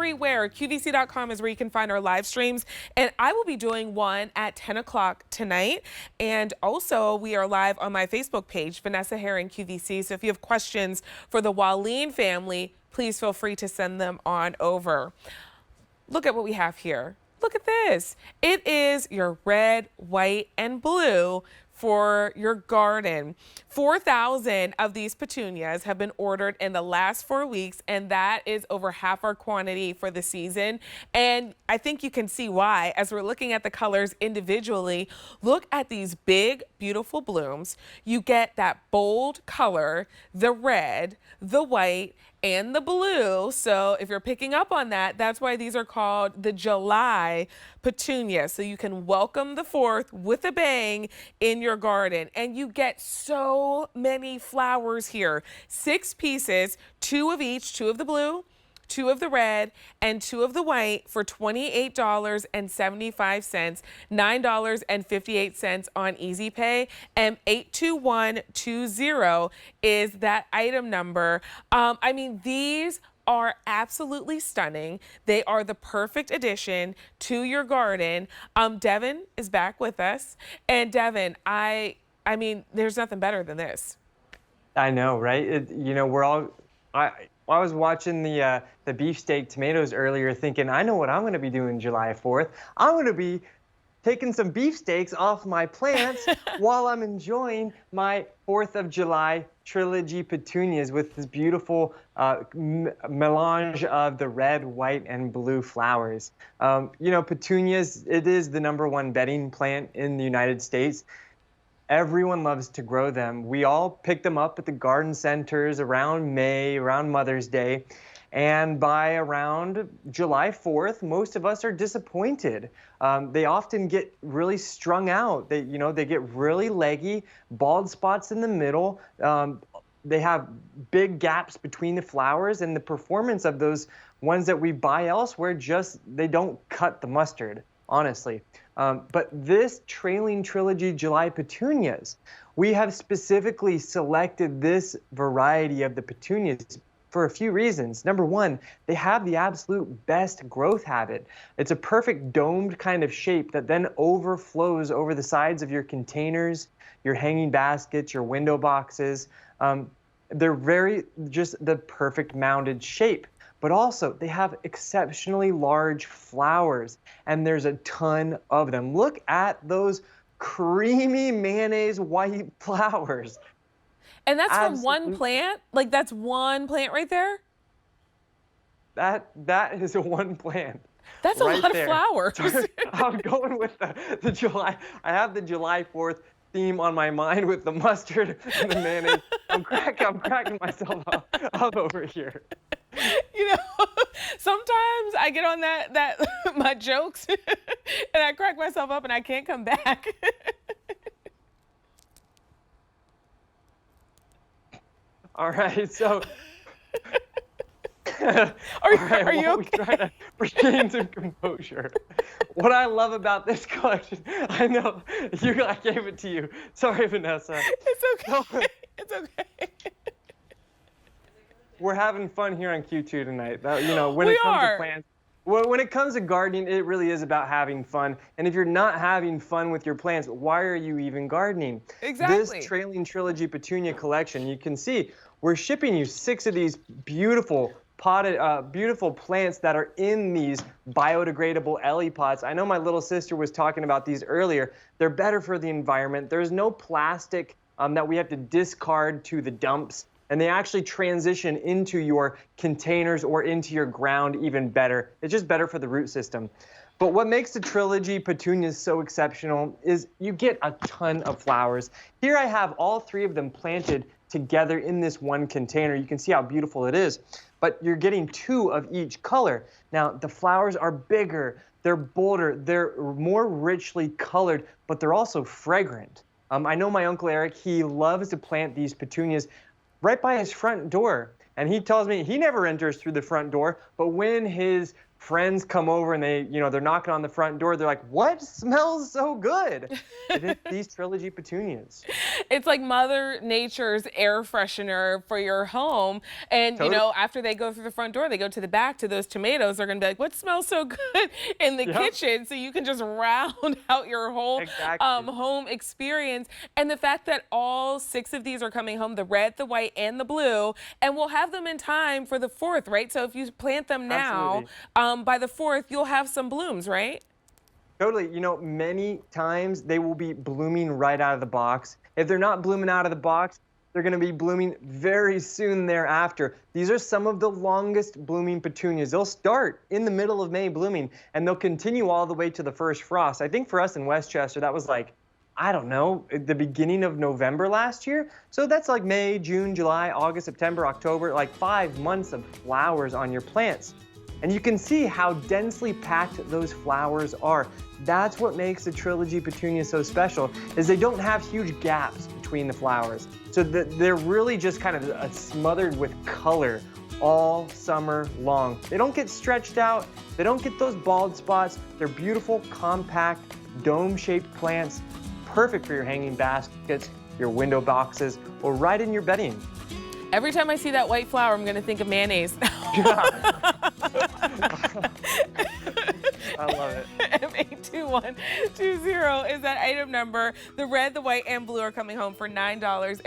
everywhere. QVC.com is where you can find our live streams. And I will be doing one at 10 o'clock tonight. And also, we are live on my Facebook page, Vanessa Herring QVC. So if you have questions for the Wallin family, please feel free to send them on over. Look at what we have here. Look at this. It is your red, white, and blue for your garden. 4,000 of these petunias have been ordered in the last 4 weeks, and that is over half our quantity for the season. And I think you can see why as we're looking at the colors individually. Look at these big, beautiful blooms. You get that bold color, the red, the white, and the blue. So if you're picking up on that, that's why these are called the July petunia. So you can welcome the 4th with a bang in your garden. And you get so many flowers here. 6 pieces, 2 of each, 2 of the blue, 2 of the red, and 2 of the white for $28.75, $9.58 on Easy Pay, and 82120 is that item number. I mean, these are absolutely stunning. They are the perfect addition to your garden. Devin is back with us, and Devin, I mean, there's nothing better than this. I know, right? You know, we're all. I was watching the beefsteak tomatoes earlier thinking, I know what I'm going to be doing July 4th. I'm going to be taking some beefsteaks off my plants while I'm enjoying my 4th of July Trilogy petunias with this beautiful melange of the red, white, and blue flowers. You know, petunias, it is the #1 bedding plant in the United States. Everyone loves to grow them. We all pick them up at the garden centers around May, around Mother's Day. And by around July 4th, most of us are disappointed. They often get really strung out. They get really leggy, bald spots in the middle. They have big gaps between the flowers, and the performance of those ones that we buy elsewhere they don't cut the mustard, honestly. But this trailing Trilogy July petunias, we have specifically selected this variety of the petunias for a few reasons. Number one, they have the absolute best growth habit. It's a perfect domed kind of shape that then overflows over the sides of your containers, your hanging baskets, your window boxes. They're just the perfect mounded shape. But also, they have exceptionally large flowers, and there's a ton of them. Look at those creamy mayonnaise white flowers. And that's from one plant? Like, that's one plant right there? That is one plant. That's right a lot there. of flowers. So I'm going with the July. I have the July 4th theme on my mind with the mustard and the mayonnaise. I'm cracking myself up over here. You know, sometimes I get on that my jokes and I crack myself up and I can't come back. All right, so are you okay? Try to regain some composure. What I love about this collection, I know I gave it to you. Sorry, Vanessa. It's okay. It's okay. We're having fun here on Q2 tonight. When it comes to plants, when it comes to gardening, it really is about having fun. And if you're not having fun with your plants, why are you even gardening? Exactly. This Trailing Trilogy Petunia collection, you can see we're shipping you 6 of these beautiful potted, beautiful plants that are in these biodegradable Ellie pots. I know my little sister was talking about these earlier. They're better for the environment. There's no plastic that we have to discard to the dumps. And they actually transition into your containers or into your ground even better. It's just better for the root system. But what makes the Trilogy petunias so exceptional is you get a ton of flowers. Here I have all 3 of them planted together in this one container. You can see how beautiful it is. But you're getting 2 of each color. Now, the flowers are bigger, they're bolder, they're more richly colored, but they're also fragrant. I know my Uncle Eric, he loves to plant these petunias right by his front door. And he tells me he never enters through the front door, but when his friends come over and they're knocking on the front door. They're like, "What smells so good?" It's these Trilogy petunias. It's like Mother Nature's air freshener for your home. And, Totally. after they go through the front door, they go to the back to those tomatoes. They're going to be like, what smells so good in the Yep. kitchen? So you can just round out your whole Exactly. home experience. And the fact that all 6 of these are coming home, the red, the white, and the blue, and we'll have them in time for the 4th, right? So if you plant them now, Absolutely. by the 4th, you'll have some blooms, right? Totally. Many times they will be blooming right out of the box. If they're not blooming out of the box, they're going to be blooming very soon thereafter. These are some of the longest blooming petunias. They'll start in the middle of May blooming, and they'll continue all the way to the first frost. I think for us in Westchester, that was like, I don't know, at the beginning of November last year. So that's like May, June, July, August, September, October, like 5 months of flowers on your plants. And you can see how densely packed those flowers are. That's what makes the Trilogy petunia so special, is they don't have huge gaps between the flowers. So they're really just kind of smothered with color all summer long. They don't get stretched out. They don't get those bald spots. They're beautiful, compact, dome-shaped plants, perfect for your hanging baskets, your window boxes, or right in your bedding. Every time I see that white flower, I'm going to think of mayonnaise. I love it. M82120 is that item number. The red, the white, and blue are coming home for $9.50.